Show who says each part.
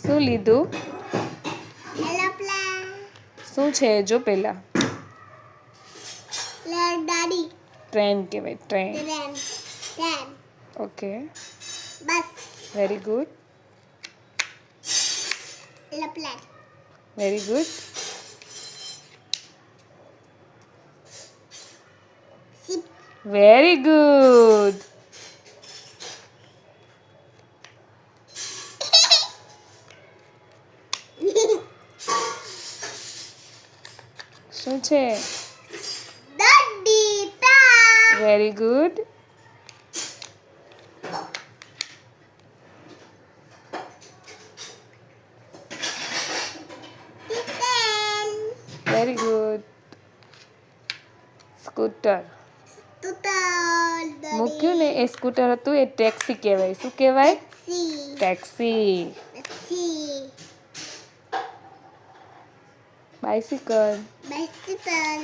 Speaker 1: શું લીધું?
Speaker 2: એરોપ્લેન.
Speaker 1: શું છે જો પેલા?
Speaker 2: ગાડી.
Speaker 1: ટ્રેન કહેવાય, train.
Speaker 2: Train.
Speaker 1: Okay,
Speaker 2: bus.
Speaker 1: Very good,
Speaker 2: aeroplane.
Speaker 1: Very good.
Speaker 2: Ship.
Speaker 1: Very good. શું છે?
Speaker 2: ગાડી. Car.
Speaker 1: Very good.
Speaker 2: Train.
Speaker 1: Very good. Scooter.
Speaker 2: Scooter.
Speaker 1: મૂક્યું ને એ સ્કૂટર હતું એ ટેક્સી કહેવાય. શું કહેવાય?
Speaker 2: Taxi.
Speaker 1: Taxi.
Speaker 2: Taxi.
Speaker 1: Bicycle.
Speaker 2: Bicycle.